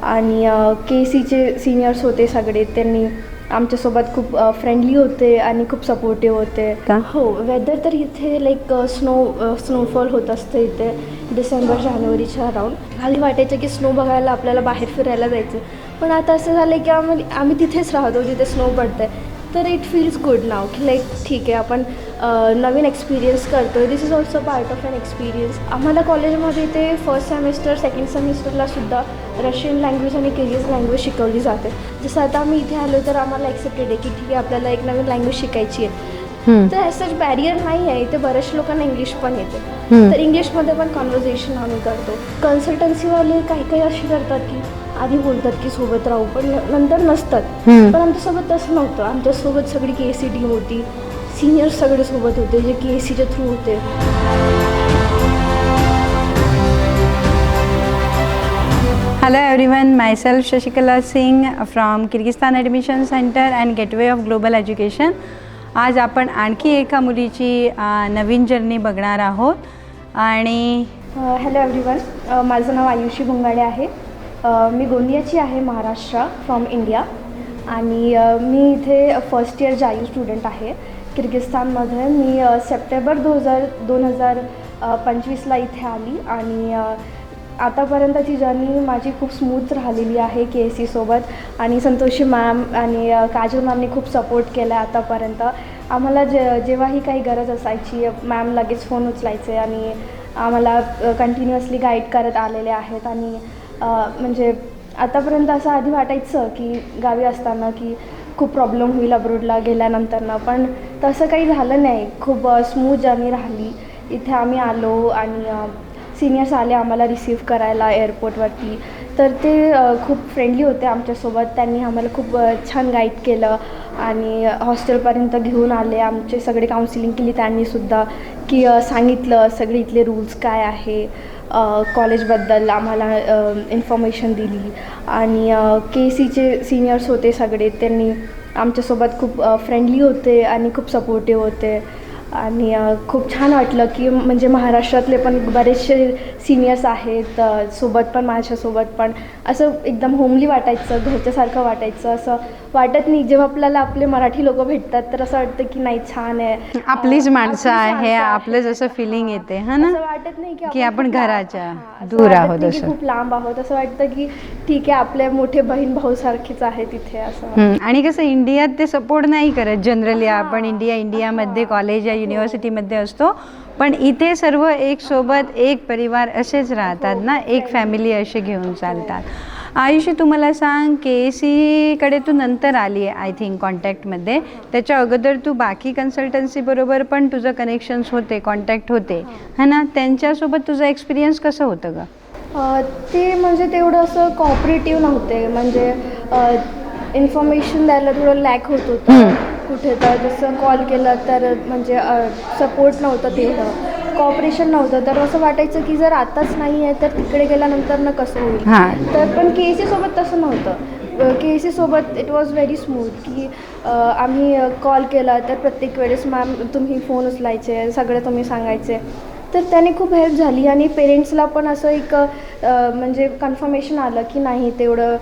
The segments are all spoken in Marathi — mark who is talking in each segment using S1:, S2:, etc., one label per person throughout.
S1: आणि के सीचे सिनियर्स होते सगळे, त्यांनी आमच्यासोबत खूप फ्रेंडली होते आणि खूप सपोर्टिव्ह होते
S2: का?
S1: हो. वेदर तर इथे लाईक स्नोफॉल होत असतं इथे डिसेंबर जानेवारीच्या अराउंड. आधी वाटायचं की स्नो बघायला आपल्याला बाहेर फिरायला जायचं, पण आता असं झालं आहे की आम्ही तिथेच राहतो जिथे स्नो पडतं आहे. तर इट फील्स गुड नाव की लाईक ठीक आहे, आपण नवीन एक्सपिरियन्स करतो आहे. This is also part of an experience. आम्हाला कॉलेजमध्ये ते फर्स्ट सेमिस्टर सेकंड सेमिस्टरलासुद्धा रशियन लँग्वेज आणि किर्गिज लँग्वेज शिकवली जाते. जसं आता आम्ही इथे आलो तर आम्हाला एक्सेप्टेड आहे की ठीक आहे, आपल्याला एक नवीन लँग्वेज शिकायची आहे. तर ॲज बॅरियर नाही आहे इथे. बऱ्याचशा लोकांना इंग्लिश पण येते, तर इंग्लिशमध्ये पण कॉन्व्हर्सेशन आम्ही करतो. कन्सल्टन्सीवाले काही काही अशी करतात की आधी बोलतात की सोबत राहू, पण नंतर नसतात. पण आमच्यासोबत तसं नव्हतं. आमच्यासोबत सगळी के सी टीम होती, सिनियर्स सगळे सोबत होते जे के सीच्या थ्रू होते.
S2: Hello everyone, myself Shashikala Singh from Kyrgyzstan Admission Center and Gateway of Global Education. आज आपण आणखी एका मुलीची नवीन जर्नी बघणार आहोत. आणि
S1: हॅलो एव्हरीवन, माझं नाव आयुषी भुंगाडे आहे. मी गोंदियाची आहे, महाराष्ट्र फ्रॉम इंडिया. आणि मी इथे फर्स्ट इयर जायू स्टुडंट आहे किर्गिस्तानमध्ये. मी सप्टेंबर 2025ला इथे आली आणि आतापर्यंतची जर्नी माझी खूप स्मूथ राहिलेली आहे के सीसोबत. आणि संतोषी मॅम आणि काजल मॅमने खूप सपोर्ट केला आहे आतापर्यंत. आम्हाला जेव्हाही काही गरज असायची मॅम लगेच फोन उचलायचे आणि आम्हाला कंटिन्युअसली गाईड करत आलेले आहेत. आणि म्हणजे आतापर्यंत असं आधी वाटायचं की गावी असताना की खूप प्रॉब्लेम होईल अब्रोडला गेल्यानंतरनं, पण तसं काही झालं नाही. खूप स्मूथ जर्नी राहिली. इथे आम्ही आलो आणि सिनियर्स आले आम्हाला रिसीव्ह करायला एअरपोर्टवरती. तर ते खूप फ्रेंडली होते आमच्यासोबत. त्यांनी आम्हाला खूप छान गाईड केलं आणि हॉस्टेलपर्यंत घेऊन आले. आमचे सगळे काउन्सिलिंग केली त्यांनीसुद्धा, की सांगितलं सगळे इथले रूल्स काय आहे, कॉलेजबद्दल आम्हाला इन्फॉर्मेशन दिली. आणि के सीचे सिनियर्स होते सगळे, त्यांनी आमच्यासोबत खूप फ्रेंडली होते आणि खूप सपोर्टिव्ह होते. आणि खूप छान वाटलं की म्हणजे महाराष्ट्रातले पण बरेचसे सिनियर्स आहेत सोबत, पण माझ्यासोबत पण असं एकदम होमली वाटायचं, घरच्यासारखं वाटायचं. असं वाटत नाही जेव्हा आपल्याला आपले मराठी लोक भेटतात तर असं वाटतं की नाही छान आहे,
S2: आपलीच माणसं आहे, आपलं जसं फिलिंग येते हा ना.
S1: असं वाटत नाही
S2: की आपण
S1: खूप
S2: घराच्या
S1: असं
S2: दूर
S1: वाटत
S2: आहोत,
S1: नाही की
S2: असं
S1: खूप लांब आहोत. असं वाटतं की ठीक आहे, आपले मोठे बहीण भाऊ सारखेच आहे तिथे असं.
S2: आणि कसं इंडियात ते सपोर्ट नाही करत जनरली. आपण इंडियामध्ये कॉलेज या युनिव्हर्सिटीमध्ये असतो, पण इथे सर्व एक सोबत एक परिवार असेच राहतात ना, एक फॅमिली असे घेऊन चालतात. आयुषी, तुम्हाला सांग, के सीकडे तू नंतर आली आहे आय थिंक कॉन्टॅक्टमध्ये. त्याच्या अगोदर तू बाकी कन्सल्टन्सीबरोबर पण तुझं कनेक्शन्स होते, कॉन्टॅक्ट होते है ना. त्यांच्यासोबत तुझा एक्सपिरियन्स कसं होतं ग?
S1: ते म्हणजे तेवढं असं कॉपरेटिव्ह नव्हते. म्हणजे इन्फॉर्मेशन द्यायला थोडं लॅक होत होतं कुठे. तर जसं कॉल केलं तर म्हणजे सपोर्ट नव्हतं, तेवढं कॉपरेशन नव्हतं. तर असं वाटायचं की जर आताच नाही आहे तर तिकडे गेल्यानंतर ना कसं होईल. तर पण के सीसोबत तसं नव्हतं. के सीसोबत इट वॉज व्हेरी स्मूथ की आम्ही कॉल केला तर प्रत्येक वेळेस मॅम तुम्ही फोन उचलायचे, सगळे तुम्ही सांगायचे. तर त्याने खूप हेल्प झाली. आणि पेरेंट्सला पण असं एक म्हणजे कन्फर्मेशन आलं की नाही, तेवढं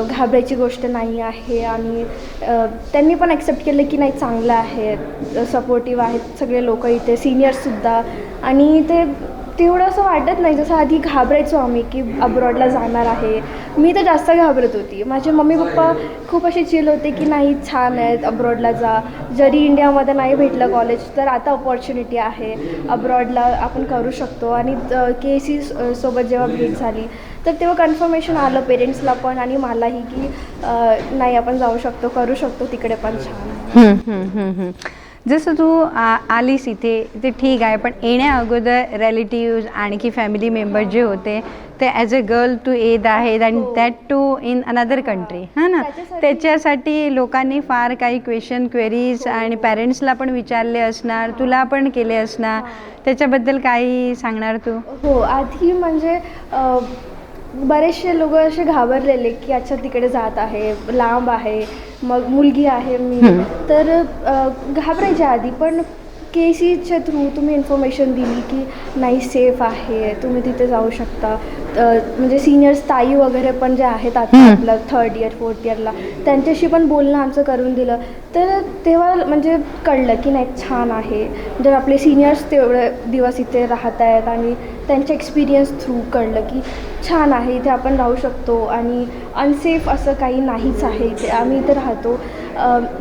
S1: घाबरायची गोष्ट नाही आहे. आणि त्यांनी पण ॲक्सेप्ट केलं की नाही, चांगलं आहे, सपोर्टिव्ह आहेत सगळे लोक इथे, सिनियर्ससुद्धा. आणि ते तेवढं असं वाटत नाही जसं आधी घाबरायचो आम्ही की अब्रॉडला जाणार आहे. मी तर जास्त घाबरत होती. माझे मम्मी पप्पा खूप असे चिल होते की नाही, छान आहेत, अब्रॉडला जा. जरी इंडियामध्ये नाही भेटलं कॉलेज तर आता अपॉर्च्युनिटी आहे, अब्रॉडला आपण करू शकतो. आणि के सी सोबत जेव्हा भेट झाली तर तेव्हा कन्फर्मेशन आलं पेरेंट्सला पण आणि मलाही की नाही, आपण जाऊ शकतो, करू शकतो तिकडे पण छान.
S2: जसं तू आलीस इथे ते ठीक आहे, पण येण्या अगोदर रिलेटिव्ज आणखी फॅमिली मेंबर जे होते ते ॲज अ गर्ल तू येत आहेत आणि that to in another country हां ना. त्याच्यासाठी लोकांनी फार काही क्वेरीज आणि पॅरेंट्सला पण विचारले असणार, तुला पण केले असणार. त्याच्याबद्दल काही सांगणार तू?
S1: हो, आधी म्हणजे बरेचसे लोक असे घाबरलेले की अच्छा तिकडे जात आहे, लांब आहे, मग मुलगी आहे मी, तर घाबरायच्या आधी. पण KCच्या थ्रू तुम्ही इन्फॉर्मेशन दिली की नाही सेफ आहे, तुम्ही तिथे जाऊ शकता. म्हणजे सिनियर्स ताई वगैरे पण जे आहेत आता आपलं 3rd इयर 4th इयरला, त्यांच्याशी पण बोलणं आमचं करून दिलं. तर तेव्हा म्हणजे कळलं की नाही छान आहे. जर आपले सिनियर्स तेवढे दिवस इथे राहत आहेत आणि त्यांच्या एक्सपिरियन्स थ्रू कळलं की छान आहे, इथे आपण राहू शकतो आणि अनसेफ असं काही नाहीच आहे इथे. आम्ही इथे राहतो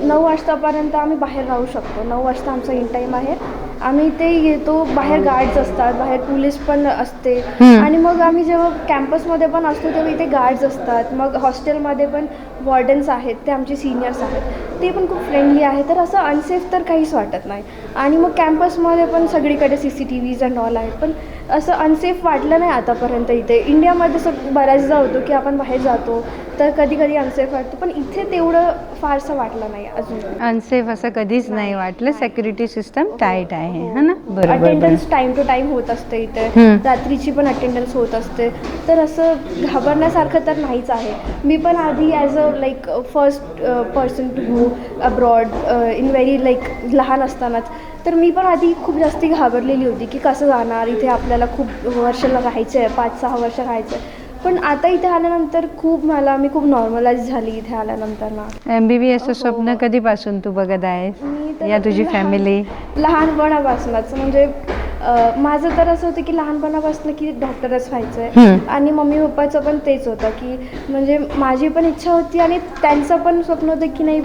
S1: 9 वाजतापर्यंत आम्ही बाहेर राहू शकतो. 9 वाजता आमचा इन टाईम आहे. आम्ही इथे येतो, बाहेर गार्ड्स असतात, बाहेर पोलीस पण असते. आणि मग आम्ही जेव्हा कॅम्पसमध्ये पण असतो तेव्हा इथे गार्ड्स असतात. मग हॉस्टेलमध्ये पण वॉर्डन्स आहेत, ते आमचे सिनियर्स आहेत, ते पण खूप फ्रेंडली आहे. तर असं अनसेफ तर काहीच वाटत नाही. आणि मग कॅम्पसमध्ये पण सगळीकडे CCTVs अँड ऑल आहेत, पण असं अनसेफ वाटलं नाही आतापर्यंत इथे. इंडियामध्ये बऱ्याचदा होतो की आपण बाहेर जातो तर कधी कधी अनसेफ वाटतं, पण इथे तेवढं फारसं वाटलं नाही अजून.
S2: अनसेफ असं कधीच नाही वाटलं. सिक्युरिटी सिस्टम टाईट आहे, है ना? बरोबर.
S1: अटेंडन्स टाइम टू टाइम होत असते इथे. रात्रीची पण अटेंडन्स होत असते. तर असं घाबरण्यासारखं तर नाहीच आहे. मी पण आधी as a like first person to go abroad in very like लहान असतानाच, तर मी पण आधी खूप जास्ती घाबरलेली होती की कसं जाणार, इथे आपल्याला खूप वर्षाला राहायचं आहे, 5-6 वर्ष राहायचं आहे. पण आता इथे आल्यानंतर मी खूप नॉर्मलाइज झाली इथे आल्यानंतर ना.
S2: MBBS स्वप्न कधीपासून तू बघत आहेस, या तुझी फॅमिली?
S1: लहानपणापासूनच. म्हणजे माझं तर असं होतं की लहानपणापासून की डॉक्टरच व्हायचं आहे. आणि मम्मी पप्पाचं पण तेच होतं की म्हणजे माझी पण इच्छा होती आणि त्यांचं पण स्वप्न होतं की नाही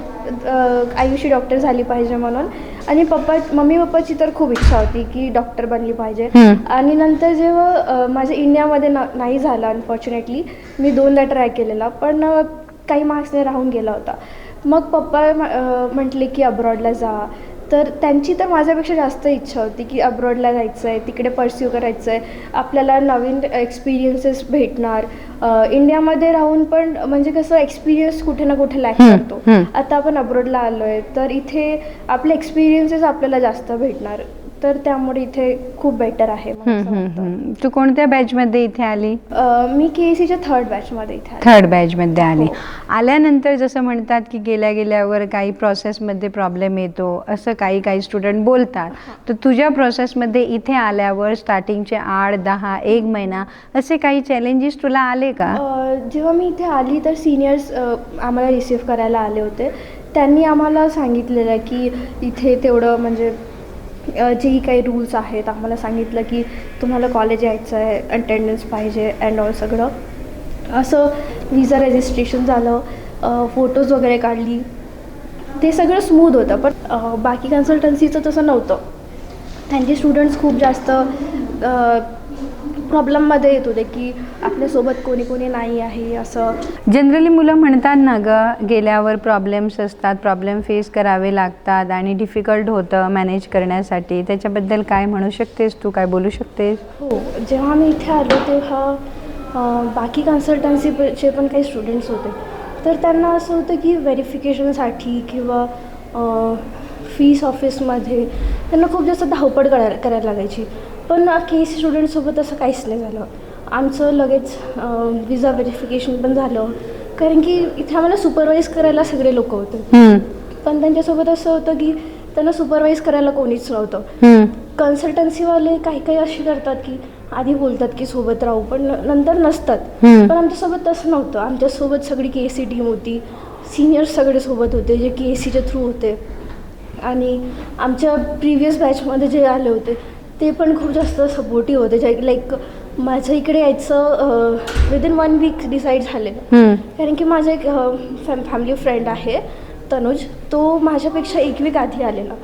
S1: आयुषी डॉक्टर झाली पाहिजे म्हणून. आणि मम्मी पप्पाची तर खूप इच्छा होती की डॉक्टर बनली पाहिजे. आणि नंतर जेव्हा माझ्या इंडियामध्ये नाही झालं अनफॉर्च्युनेटली, मी 2दा ट्राय केलेला पण काही मार्क्सने राहून गेला होता. मग पप्पा म्हटले की अब्रॉडला जा. तर त्यांची तर माझ्यापेक्षा जास्त इच्छा होती की अब्रॉडला जायचं आहे, तिकडे परस्यू करायचं आहे, आपल्याला नवीन एक्सपिरियन्सेस भेटणार. इंडियामध्ये राहून पण म्हणजे कसं एक्सपिरियन्स कुठे ना कुठे लॅक करतो. आता आपण अब्रॉडला आलो आहे तर इथे आपले एक्सपिरियन्सेस आपल्याला जास्त भेटणार. तर त्यामुळे इथे खूप बेटर आहे.
S2: तू कोणत्या बॅचमध्ये इथे आली?
S1: मी KCच्या 3rd बॅचमध्ये इथे आली.
S2: 3rd बॅचमध्ये आली. आल्यानंतर जसं म्हणतात की गेल्यावर काही प्रोसेसमध्ये प्रॉब्लेम येतो, असं काही स्टुडंट बोलतात. तर तुझ्या प्रोसेसमध्ये इथे आल्यावर स्टार्टिंगचे 8-10 1 महिना असे काही चॅलेंजेस तुला आले का?
S1: जेव्हा मी इथे आली तर सिनियर्स आम्हाला रिसीव्ह करायला आले होते. त्यांनी आम्हाला सांगितलेलं की इथे तेवढं म्हणजे जेही काही रूल्स आहेत आम्हाला सांगितलं की तुम्हाला कॉलेज यायचं आहे, अटेंडन्स पाहिजे अँड ऑल सगळं. असं विजा रजिस्ट्रेशन झालं, फोटोज वगैरे काढली, ते सगळं स्मूथ होतं. पण बाकी कन्सल्टन्सीचं तसं नव्हतं. त्यांचे स्टुडंट्स खूप जास्त प्रॉब्लेममध्ये येत होते की आपल्यासोबत कोणी नाही आहे असं.
S2: जनरली मुलं म्हणतात ना गं, गेल्यावर प्रॉब्लेम्स असतात, प्रॉब्लेम फेस करावे लागतात आणि डिफिकल्ट होतं मॅनेज करण्यासाठी. त्याच्याबद्दल काय म्हणू शकतेस तू, काय बोलू शकतेस?
S1: हो, जेव्हा मी इथे आलो तेव्हा बाकी कन्सल्टन्सीचे पण काही स्टुडंट्स होते. तर त्यांना असं होतं की व्हेरिफिकेशनसाठी किंवा फीस ऑफिसमध्ये त्यांना खूप जास्त धावपळ करायला लागायची. पण KC स्टुडंटसोबत असं काहीच नाही झालं. आमचं लगेच विजा व्हेरिफिकेशन पण झालं, कारण की इथे आम्हाला सुपरवाईज करायला सगळे लोक होते. पण त्यांच्यासोबत असं होतं की त्यांना सुपरवाईज करायला कोणीच नव्हतं. कन्सल्टन्सीवाले काही अशी करतात की आधी बोलतात की सोबत राहू, पण नंतर नसतात. पण आमच्यासोबत तसं नव्हतं. आमच्यासोबत सगळी KC टीम होती, सिनियर्स सगळे सोबत होते जे KCच्या थ्रू होते. आणि आमच्या प्रिव्हियस बॅचमध्ये जे आले होते ते पण खूप जास्त सपोर्टिव्ह होते. जे लाईक माझ्या इकडे यायचं विदिन 1 वीक डिसाईड झालेलं. कारण की माझा एक फॅमिली फ्रेंड आहे तनुज, तो माझ्यापेक्षा 1 वीक आधी आलेला.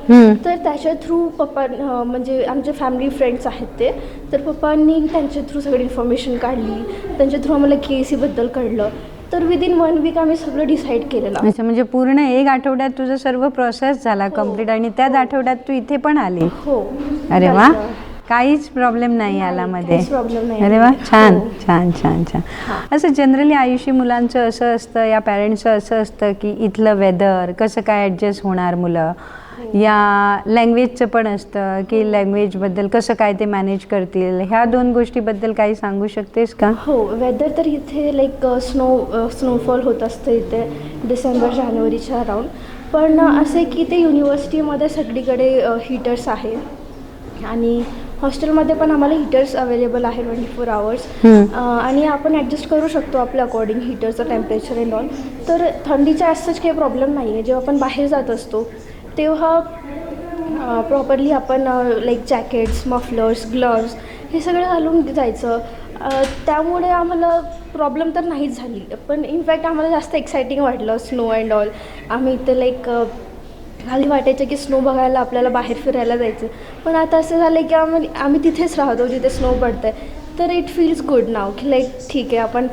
S1: तर त्याच्या थ्रू पप्पा म्हणजे आमचे फॅमिली फ्रेंड्स आहेत ते, तर पप्पांनी त्यांच्या थ्रू सगळी इन्फॉर्मेशन काढली, त्यांच्या थ्रू आम्हाला KCबद्दल कळलं. तर विदिन 1 वीक आम्ही सगळं डिसाईड केलेलं.
S2: अच्छा, म्हणजे पूर्ण 1 आठवड्यात तुझं सर्व प्रोसेस झाला कम्प्लीट आणि त्याच आठवड्यात तू इथे पण आली?
S1: हो.
S2: अरे वा, काहीच प्रॉब्लेम नाही आला मध्ये?
S1: प्रॉब्लेम नाही.
S2: अरे वा, छान छान छान छान. असं जनरली आयुषी मुलांचं असं असतं, या पॅरेंट्सचं असं असतं की इथलं वेदर कसं काय ॲडजस्ट होणार मुलं, या लँग्वेजचं पण असतं की लँग्वेजबद्दल कसं काय ते मॅनेज करतील. ह्या 2 गोष्टीबद्दल काही सांगू शकतेस का?
S1: हो, वेदर तर इथे लाईक स्नोफॉल होत असतं इथे डिसेंबर जानेवारीच्या अराउंड. पण असे की ते युनिव्हर्सिटीमध्ये सगळीकडे हीटर्स आहेत आणि हॉस्टेलमध्ये पण आम्हाला हीटर्स अवेलेबल आहे 24 आवर्स आणि आपण ॲडजस्ट करू शकतो आपल्या अकॉर्डिंग हीटरचं टेम्परेचर अँड ऑल. तर थंडीचा ॲज काही प्रॉब्लेम नाही आहे. जेव्हा आपण बाहेर जात असतो तेव्हा प्रॉपरली आपण लाईक जॅकेट्स, मफलर्स, ग्लव्स हे सगळं घालून जायचं. त्यामुळे आम्हाला प्रॉब्लेम तर नाहीच झाली. पण इनफॅक्ट आम्हाला जास्त एक्सायटिंग वाटलं स्नो अँड ऑल. आम्ही इथे लाईक खाली वाटायचं की स्नो बघायला आपल्याला बाहेर फिरायला जायचं. पण आता असं झालं आहे की आम्ही तिथेच राहतो जिथे स्नो पडतं आहे. तर इट फील्स गुड नाव की लाईक ठीक आहे आपण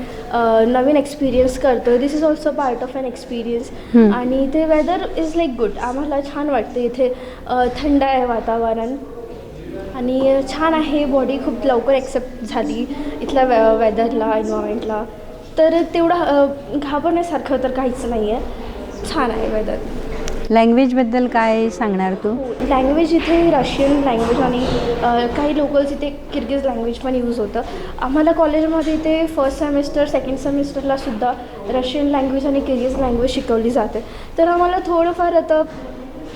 S1: नवीन एक्सपिरियन्स करतो आहे. This is also part of an experience. आणि ते वेदर इज लाईक गुड. आम्हाला छान वाटतं इथे. थंड आहे वातावरण आणि छान आहे. बॉडी खूप लवकर ॲक्सेप्ट झाली इथल्या वेदरला, एन्व्हायरमेंटला. तर तेवढा घाबरण्यासारखं तर काहीच नाही आहे. छान आहे वेदर.
S2: लँग्वेजबद्दल काय सांगणार तू?
S1: लँग्वेज इथे रशियन लँग्वेज आणि काही लोकल्स इथे किर्गिज लँग्वेज पण यूज होतं. आम्हाला कॉलेजमध्ये इथे फर्स्ट सेमिस्टर, सेकंड सेमिस्टरलासुद्धा रशियन लँग्वेज आणि किर्गिज लँग्वेज शिकवली जाते. तर आम्हाला थोडंफार आता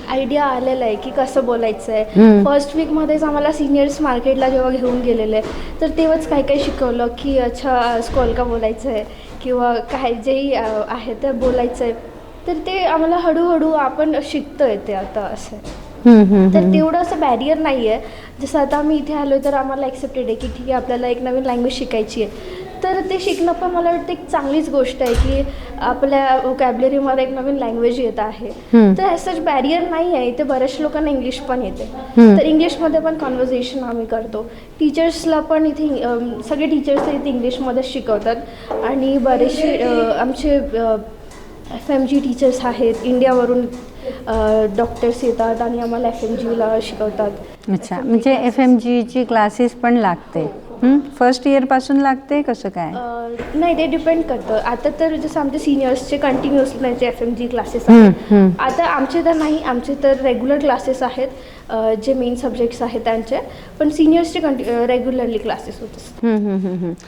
S1: आयडिया आलेला आहे की कसं बोलायचं आहे. फर्स्ट वीकमध्येच आम्हाला सिनियर्स मार्केटला जेव्हा घेऊन गेलेले तर तेव्हाच काय काय शिकवलं की अच्छा स्कॉल का बोलायचं आहे किंवा काय जेही आहे ते बोलायचं आहे. तर ते आम्हाला हळूहळू आपण शिकतो आहे ते आता असं आहे. तर तेवढं असं बॅरियर नाही आहे. जसं आता आम्ही इथे आलो तर आम्हाला ॲक्सेप्टेड आहे की ठीक आहे आपल्याला एक नवीन लँग्वेज शिकायची आहे. तर ते शिकणं पण मला वाटतं एक चांगलीच गोष्ट आहे की आपल्या वोकॅब्लरीमध्ये एक नवीन लँग्वेज येत आहे. तर ॲज बॅरियर नाही आहे. इथे बऱ्याचशा लोकांना इंग्लिश पण येते. तर इंग्लिशमध्ये पण कॉन्व्हर्सेशन आम्ही करतो. टीचर्सला पण इथे सगळे टीचर्स इथे इंग्लिशमध्येच शिकवतात आणि बरेचसे आमचे FMG टीचर्स आहेत. इंडियावरून डॉक्टर्स येतात आणि आम्हाला FMGला शिकवतात.
S2: अच्छा, म्हणजे FMGची क्लासेस पण लागते? फर्स्ट इयरपासून लागते कसं काय?
S1: नाही, ते डिपेंड करतं. आता तर जसं आमचे सिनियर्सचे कंटिन्युअस त्यांचे FMG क्लासेस आहेत. आता आमचे तर नाही, आमचे तर रेग्युलर क्लासेस आहेत जे मेन सब्जेक्ट्स आहेत त्यांचे. पण सिनियर्सचे रेग्युलरली क्लासेस होत असतात.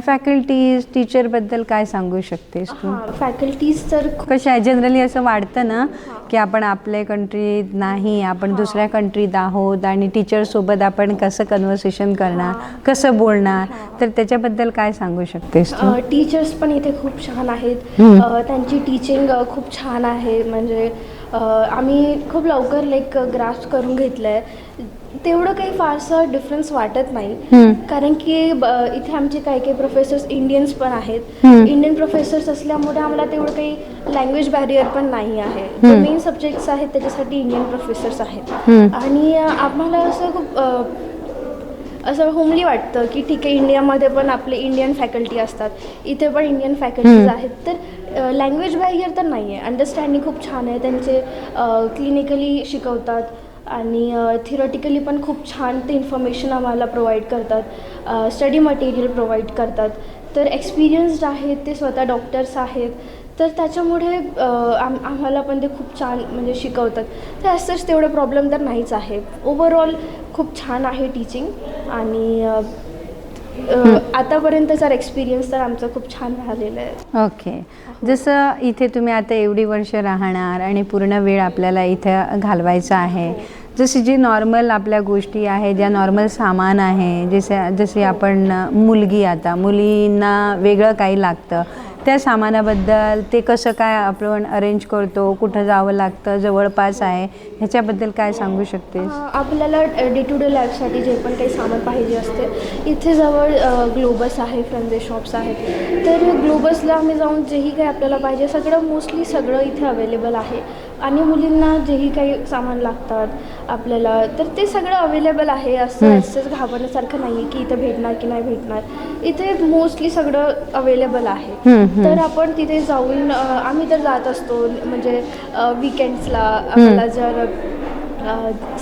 S2: फॅकल्टीज, टीचरबद्दल काय सांगू शकतेस तू?
S1: फॅकल्टीज तर
S2: कशा आहे जनरली असं वाटतं ना की आपण आपल्या कंट्रीत नाही, आपण दुसऱ्या कंट्रीत आहोत आणि टीचरसोबत आपण कसं कन्व्हर्सेशन करणार, कसं बोलणार, तर त्याच्याबद्दल काय सांगू शकतेस तू?
S1: टीचर्स पण इथे खूप छान आहेत. त्यांची टीचिंग खूप छान आहे. म्हणजे आम्ही खूप लवकर लाईक ग्रास्प करून घेतलं आहे. तेवढं काही फारसं डिफरन्स वाटत नाही. कारण की इथे आमचे काही काही प्रोफेसर्स इंडियन्स पण आहेत. इंडियन प्रोफेसर्स असल्यामुळे आम्हाला तेवढं काही लँग्वेज बॅरियर पण नाही आहे. जे मेन सब्जेक्ट्स आहेत त्याच्यासाठी इंडियन प्रोफेसर्स आहेत. आणि आम्हाला असं खूप असं होमली वाटतं की ठीक आहे इंडियामध्ये पण आपले इंडियन फॅकल्टी असतात, इथे पण इंडियन फॅकल्टीज आहेत. तर लँग्वेज बॅरियर तर नाही आहे. अंडरस्टँडिंग खूप छान आहे. त्यांचे क्लिनिकली शिकवतात आणि थिअरॉटिकली पण खूप छान ते इन्फॉर्मेशन आम्हाला प्रोव्हाइड करतात. स्टडी मटेरियल प्रोव्हाइड करतात. तर एक्सपिरियन्स्ड आहेत ते, स्वतः डॉक्टर्स आहेत. तर त्याच्यामुळे आम्हाला पण ते खूप छान म्हणजे शिकवतात. तर असंच तेवढं प्रॉब्लेम तर नाहीच आहे. ओव्हरऑल खूप छान आहे टीचिंग आणि आतापर्यंतचा एक्सपिरियन्स तर आमचा खूप छान राहिलेला आहे.
S2: ओके. जसं इथे तुम्ही आता एवढी वर्ष राहणार आणि पूर्ण वेळ आपल्याला इथं घालवायचा आहे. जसे जे नॉर्मल आपल्या गोष्टी आहे, ज्या नॉर्मल सामान आहे, जसे आपण मुलगी, आता मुलींना वेगळं काही लागतं, त्या सामानाबद्दल ते कसं काय आपण अरेंज करतो, कुठं जावं लागतं, जवळपास आहे, ह्याच्याबद्दल काय सांगू शकतेस?
S1: आपल्याला डे टू डे लाईफसाठी जे पण काही सामान पाहिजे असते इथे जवळ ग्लोबस आहे, फ्रेंडे शॉप्स आहेत. तर ग्लोबसला आम्ही जाऊन जेही काही आपल्याला पाहिजे सगळं मोस्टली सगळं इथे अवेलेबल आहे. आणि मुलींना जेही काही सामान लागतात आपल्याला तर ते सगळं अवेलेबल आहे. असंच घाबरण्यासारखं नाही आहे की इथे भेटणार की नाही भेटणार. इथे मोस्टली सगळं अवेलेबल आहे. तर आपण तिथे जाऊन आम्ही तर जात असतो. म्हणजे विकेंड्सला आम्हाला जर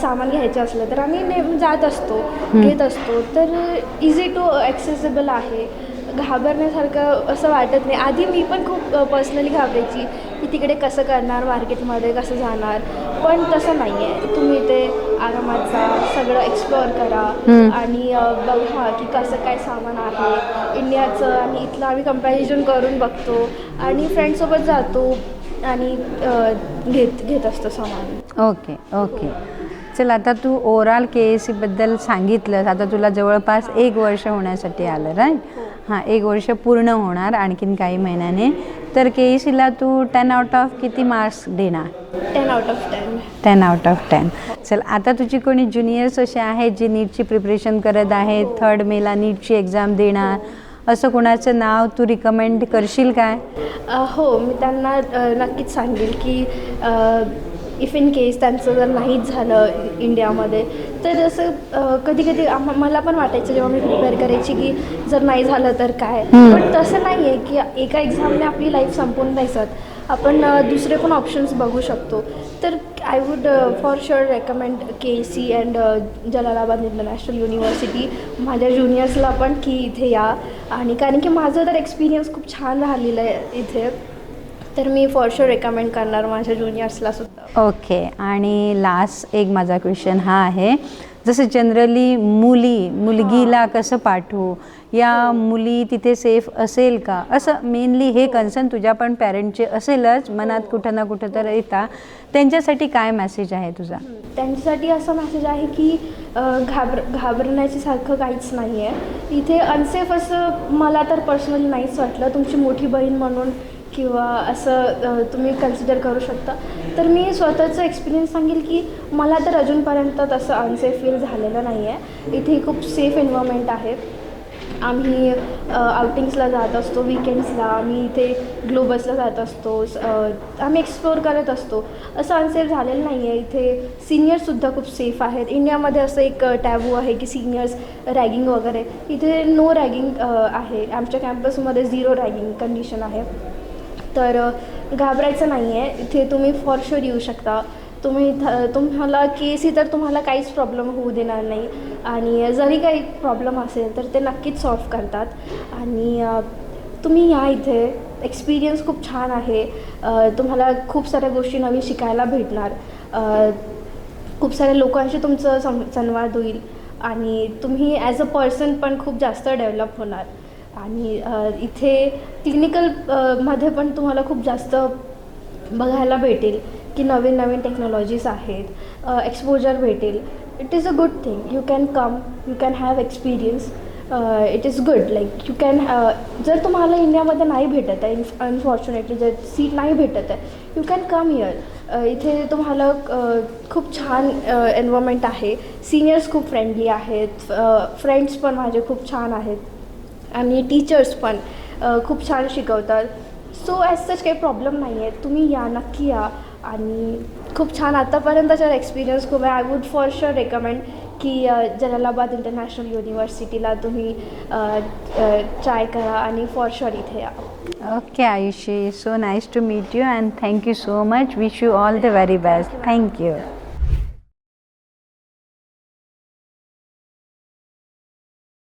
S1: सामान घ्यायचं असलं तर आम्ही जात असतो, घेत असतो. तर इझी टू ॲक्सेसिबल आहे. घाबरण्यासारखं असं वाटत नाही. आधी मी पण खूप पर्सनली घाबरायची की तिकडे कसं करणार, मार्केटमध्ये कसं जाणार. पण तसं नाही आहे. तुम्ही ते आरामात जा, सगळं एक्सप्लोअर करा आणि बघा की कसं काय सामान आहे इंडियाचं आणि इथलं. आम्ही कंपॅरिझन करून बघतो आणि फ्रेंड्ससोबत जातो. आणि घेत असतो सामान.
S2: Okay okay. चल आता तू ओव्हरऑल KSCबद्दल सांगितलं. आता तुला जवळपास 1 वर्ष होण्यासाठी आलं राईट. हां, 1 वर्ष पूर्ण होणार आणखीन काही महिन्याने. तर KSCला तू 10 आउट ऑफ किती मार्क्स देणार?
S1: 10 आउट ऑफ 10.
S2: 10 out of 10. चल आता तुझी कोणी ज्युनियर्स असे आहेत जे नीटची प्रिपरेशन करत आहेत, 3rd मेला नीटची एक्झाम देणार, असं कोणाचं नाव तू रिकमेंड करशील काय?
S1: हो, मी त्यांना नक्कीच सांगेल की इफ इन केस त्यांचं जर नाहीच झालं इंडियामध्ये, तर असं कधी कधी मला पण वाटायचं जेव्हा मी प्रिपेअर करायची की जर नाही झालं तर काय. पण तसं नाही आहे की एका एक्झामने आपली लाईफ संपवून द्यायचं. आपण दुसरे पण ऑप्शन्स बघू शकतो. तर I would for sure recommend KSC and Jalalabad international university माझ्या ज्युनियर्सला पण की इथे या. आणि कारण की माझं तर एक्सपिरियन्स खूप छान राहिलेलं आहे इथे, तर मी फॉर शुअर रेकमेंड करणार माझ्या ज्युनियर्सला सुद्धा.
S2: ओके. आणि लास्ट एक माझा क्वेश्चन हा आहे, जसं जनरली मुलगीला कसं पाठवू, या मुली तिथे सेफ असेल का, असं मेनली हे कन्सर्न तुझ्या पण पॅरेंटचे असेलच मनात कुठं ना कुठं तर येतात. त्यांच्यासाठी काय मेसेज आहे तुझा?
S1: त्यांच्यासाठी असा मेसेज आहे की घाबरण्याची सारखं काहीच नाही आहे इथे. अनसेफ असं मला तर पर्सनली नाहीच वाटलं. तुमची मोठी बहीण म्हणून किंवा असं तुम्ही कन्सिडर करू शकता. तर मी स्वतःचं एक्सपिरियन्स सांगेल की मला तर अजूनपर्यंत तसं अनसेफ फील झालेलं नाही आहे. इथे खूप सेफ एन्व्हायरमेंट आहे. आम्ही आउटिंग्सला जात असतो, विकेंड्सला आम्ही इथे ग्लोबल्सला जात असतो, आम्ही एक्सप्लोअर करत असतो. असं अनसेफ झालेलं नाही आहे. इथे सिनियर्ससुद्धा खूप सेफ आहेत. इंडियामध्ये असं एक टॅबू आहे की सिनियर्स रॅगिंग वगैरे, इथे नो रॅगिंग आहे. आमच्या कॅम्पसमध्ये 0 रॅगिंग कंडिशन आहे. तर घाबरायचं नाही आहे. इथे तुम्ही फॉर शुअर येऊ शकता. तुम्हाला KSC तर तुम्हाला काहीच प्रॉब्लेम होऊ देणार नाही. आणि जरी काही प्रॉब्लेम असेल तर ते नक्कीच सॉल्व करतात. आणि तुम्ही या इथे. एक्सपिरियन्स खूप छान आहे. तुम्हाला खूप साऱ्या गोष्टी नवीन शिकायला भेटणार. खूप साऱ्या लोकांशी तुमचं संवाद होईल आणि तुम्ही ॲज अ पर्सन पण खूप जास्त डेव्हलप होणार. आणि इथे क्लिनिकल मध्ये पण तुम्हाला खूप जास्त बघायला भेटेल की नवीन नवीन टेक्नॉलॉजीज आहेत, एक्सपोजर भेटेल. It is a good thing. You can come, you can have experience. It is good. Like you can, जर तुम्हाला इंडियामध्ये नाही भेटत आहे, अनफॉर्च्युनेटली जर सीट नाही भेटत आहे, यू कॅन कम हिअर. इथे तुम्हाला खूप छान एन्व्हायरमेंट आहे. सिनियर्स खूप फ्रेंडली आहेत, फ्रेंड्स पण माझे खूप छान आहेत आणि टीचर्स पण खूप छान शिकवतात. सो ॲज सच काही प्रॉब्लेम नाही आहे. तुम्ही या, नक्की या. आणि खूप छान आतापर्यंतचा एक्सपिरियन्स खूप आहे. I would for sure recommend की जलालाबाद इंटरनॅशनल युनिव्हर्सिटीला तुम्ही ट्राय करा आणि फॉर शुअर इथे या.
S2: Okay Ayushi, so nice to meet you and thank you so much. Wish you all the very best. Thank you.